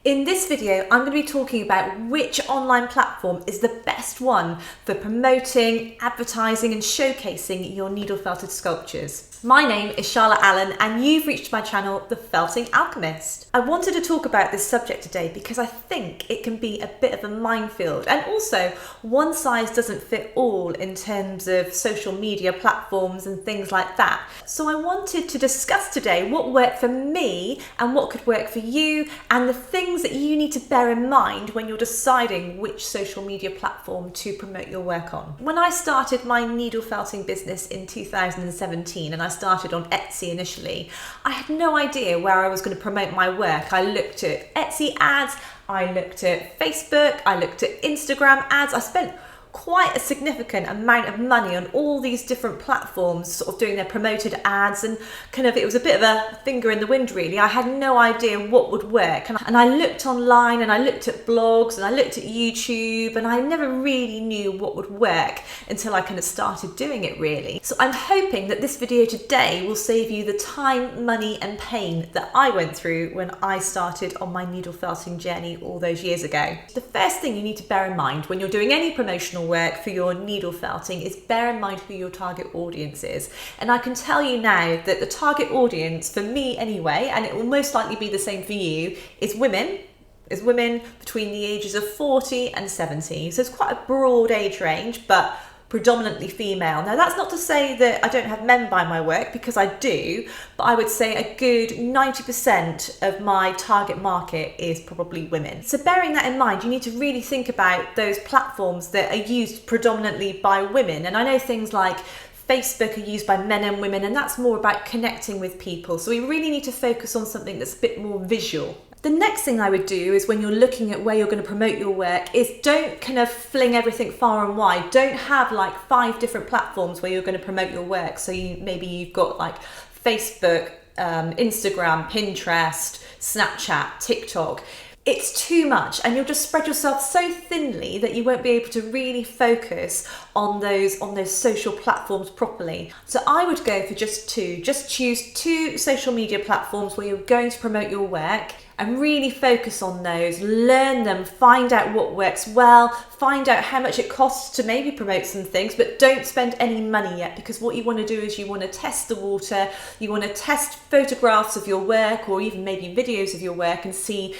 In this video, I'm going to be talking about which online platform is the best one for promoting, advertising and showcasing your needle felted sculptures. My name is Charlotte Allen and you've reached my channel, The Felting Alchemist. I wanted to talk about this subject today because I think it can be a bit of a minefield, and also one size doesn't fit all in terms of social media platforms and things like that. So I wanted to discuss today what worked for me and what could work for you, and the things that you need to bear in mind when you're deciding which social media platform to promote your work on. When I started my needle felting business in 2017, and I started on Etsy initially, I had no idea where I was going to promote my work. I looked at Etsy ads, I looked at Facebook, I looked at Instagram ads. I spent quite a significant amount of money on all these different platforms, sort of doing their promoted ads, and it was a bit of a finger in the wind really. I had no idea what would work, and I looked online and I looked at blogs and I looked at YouTube, and I never really knew what would work until I started doing it really. So I'm hoping that this video today will save you the time, money and pain that I went through when I started on my needle felting journey all those years ago. The first thing you need to bear in mind when you're doing any promotional work for your needle felting is bear in mind who your target audience is. And I can tell you now that the target audience, for me anyway, and it will most likely be the same for you, is women between the ages of 40 and 70. So it's quite a broad age range, but predominantly female. Now that's not to say that I don't have men buy my work, because I do, but I would say a good 90% of my target market is probably women. So bearing that in mind, you need to really think about those platforms that are used predominantly by women. And I know things like Facebook are used by men and women, and that's more about connecting with people. So we really need to focus on something that's a bit more visual. The next thing I would do is, when you're looking at where you're going to promote your work, is don't fling everything far and wide. Don't have like 5 different platforms where you're going to promote your work. So maybe you've got like Facebook, Instagram, Pinterest, Snapchat, TikTok. It's too much, and you'll just spread yourself so thinly that you won't be able to really focus on those social platforms properly. So I would go for just 2. Just choose 2 social media platforms where you're going to promote your work, and really focus on those, learn them, find out what works well, find out how much it costs to maybe promote some things, but don't spend any money yet, because what you want to do is you want to test the water, you want to test photographs of your work or even maybe videos of your work and see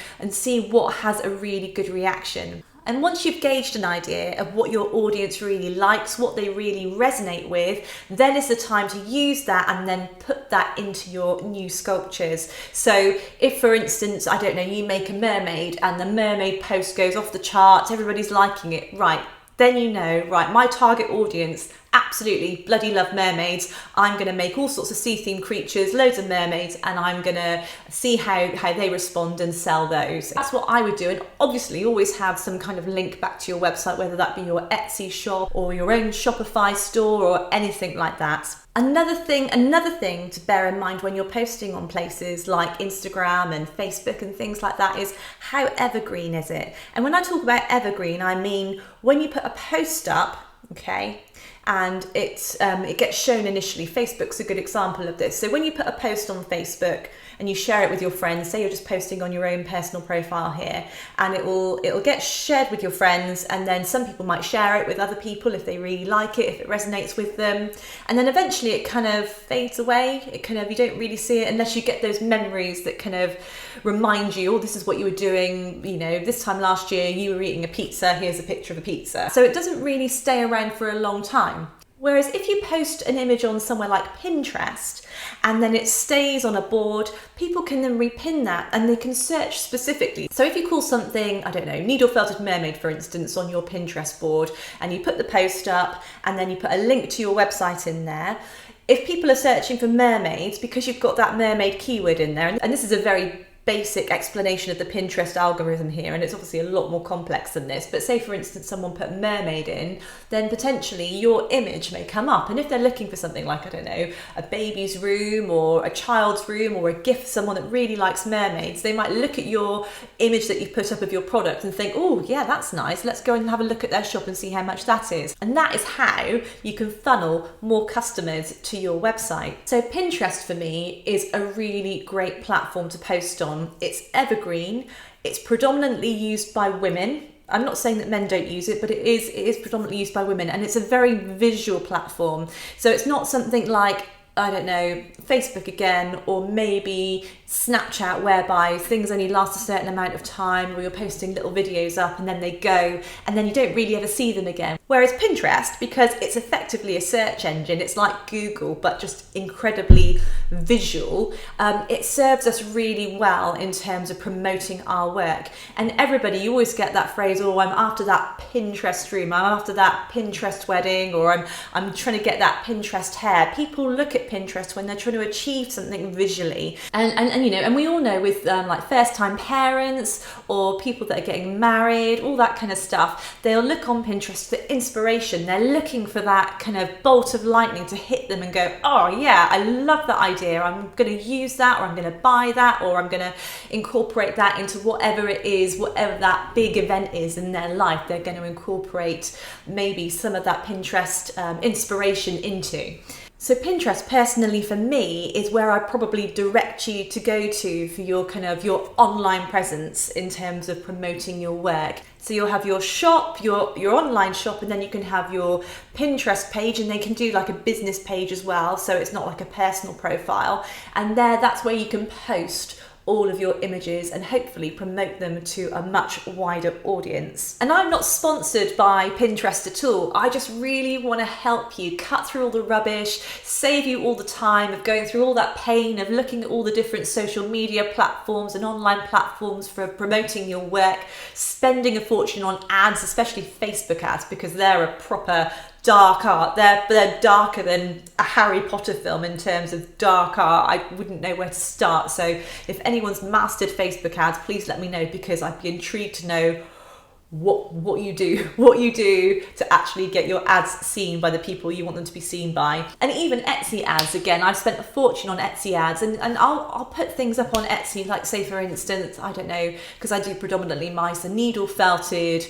what has a really good reaction. And once you've gauged an idea of what your audience really likes, what they really resonate with, then it's the time to use that and then put that into your new sculptures. So if, for instance, I don't know, you make a mermaid and the mermaid post goes off the charts, everybody's liking it, right, then you know, right, my target audience absolutely bloody love mermaids. I'm going to make all sorts of sea-themed creatures, loads of mermaids, and I'm going to see how they respond and sell those. That's what I would do, and obviously always have some kind of link back to your website, whether that be your Etsy shop or your own Shopify store or anything like that. Another thing to bear in mind when you're posting on places like Instagram and Facebook and things like that is, how evergreen is it? And when I talk about evergreen, I mean when you put a post up, okay, and it gets shown initially. Facebook's a good example of this. So when you put a post on Facebook and you share it with your friends, say you're just posting on your own personal profile here, and it'll get shared with your friends, and then some people might share it with other people if they really like it, if it resonates with them, and then eventually it fades away. You don't really see it unless you get those memories that remind you, oh, this is what you were doing, this time last year you were eating a pizza, here's a picture of a pizza. So it doesn't really stay around for a long time. Whereas if you post an image on somewhere like Pinterest and then it stays on a board, people can then repin that and they can search specifically. So if you call something, I don't know, needle felted mermaid, for instance, on your Pinterest board, and you put the post up and then you put a link to your website in there, if people are searching for mermaids, because you've got that mermaid keyword in there, and this is a very basic explanation of the Pinterest algorithm here, and it's obviously a lot more complex than this, but say for instance someone put mermaid in, then potentially your image may come up, and if they're looking for something like, I don't know, a baby's room or a child's room or a gift for someone that really likes mermaids, they might look at your image that you've put up of your product and think, oh yeah, that's nice, let's go and have a look at their shop and see how much that is. And that is how you can funnel more customers to your website. So Pinterest for me is a really great platform to post on. It's evergreen, It's predominantly used by women. I'm not saying that men don't use it, but it is predominantly used by women, and it's a very visual platform. So it's not something like, I don't know, Facebook again, or maybe Snapchat, whereby things only last a certain amount of time, or you're posting little videos up and then they go, and then you don't really ever see them again. Whereas Pinterest, because it's effectively a search engine, it's like Google, but just incredibly visual, it serves us really well in terms of promoting our work. And everybody, you always get that phrase, oh, I'm after that Pinterest room, I'm after that Pinterest wedding, or I'm trying to get that Pinterest hair. People look at Pinterest when they're trying to achieve something visually. And you know, and we all know with like first time parents or people that are getting married, all that kind of stuff, they'll look on Pinterest for inspiration. They're looking for that kind of bolt of lightning to hit them and go, oh yeah, I love that idea. I'm going to use that, or I'm going to buy that, or I'm going to incorporate that into whatever it is, whatever that big event is in their life. They're going to incorporate maybe some of that Pinterest inspiration into. So Pinterest, personally for me, is where I probably direct you to go to for your kind of your online presence in terms of promoting your work. So you'll have your shop, your online shop, and then you can have your Pinterest page, and they can do like a business page as well. So it's not like a personal profile. And that's where you can post all of your images and hopefully promote them to a much wider audience. And I'm not sponsored by Pinterest at all. I just really want to help you cut through all the rubbish, save you all the time of going through all that pain of looking at all the different social media platforms and online platforms for promoting your work, spending a fortune on ads, especially Facebook ads, because they're a proper dark art. They're darker than a Harry Potter film in terms of dark art. I wouldn't know where to start. So if anyone's mastered Facebook ads, please let me know, because I'd be intrigued to know what you do to actually get your ads seen by the people you want them to be seen by. And even Etsy ads, again, I've spent a fortune on Etsy ads, and I'll put things up on Etsy, like say for instance, I don't know, because I do predominantly mice, a needle felted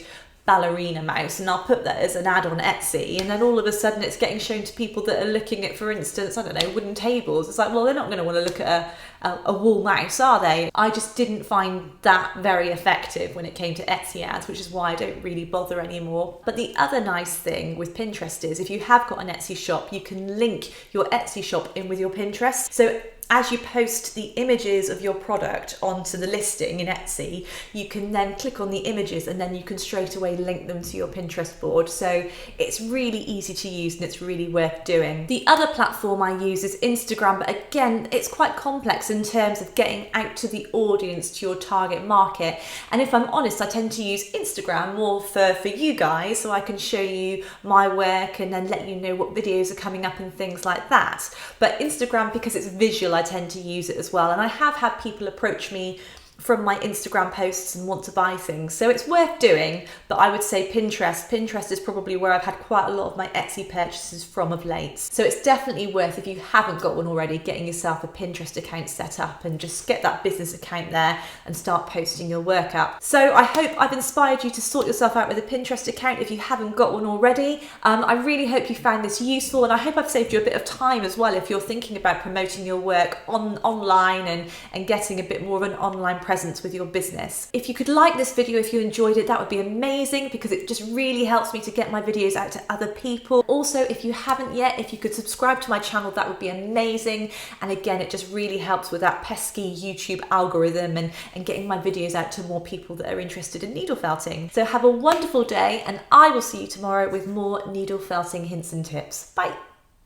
ballerina mouse, and I'll put that as an ad on Etsy, and then all of a sudden it's getting shown to people that are looking at, for instance, I don't know, wooden tables. It's like, well, they're not going to want to look at a wool mouse, are they? I just didn't find that very effective when it came to Etsy ads, which is why I don't really bother anymore. But the other nice thing with Pinterest is if you have got an Etsy shop, you can link your Etsy shop in with your Pinterest. So as you post the images of your product onto the listing in Etsy, you can then click on the images and then you can straight away link them to your Pinterest board. So it's really easy to use and it's really worth doing. The other platform I use is Instagram, but again, it's quite complex in terms of getting out to the audience, to your target market. And if I'm honest, I tend to use Instagram more for you guys, so I can show you my work and then let you know what videos are coming up and things like that. But Instagram, because it's visual, I tend to use it as well. And I have had people approach me from my Instagram posts and want to buy things. So it's worth doing, but I would say Pinterest is probably where I've had quite a lot of my Etsy purchases from of late. So it's definitely worth, if you haven't got one already, getting yourself a Pinterest account set up and just get that business account there and start posting your work up. So I hope I've inspired you to sort yourself out with a Pinterest account if you haven't got one already. I really hope you found this useful, and I hope I've saved you a bit of time as well if you're thinking about promoting your work online and getting a bit more of an online presence with your business. If you could like this video, if you enjoyed it, that would be amazing, because it just really helps me to get my videos out to other people. Also, if you haven't yet, if you could subscribe to my channel, that would be amazing. And again, it just really helps with that pesky YouTube algorithm and getting my videos out to more people that are interested in needle felting. So have a wonderful day, and I will see you tomorrow with more needle felting hints and tips. Bye.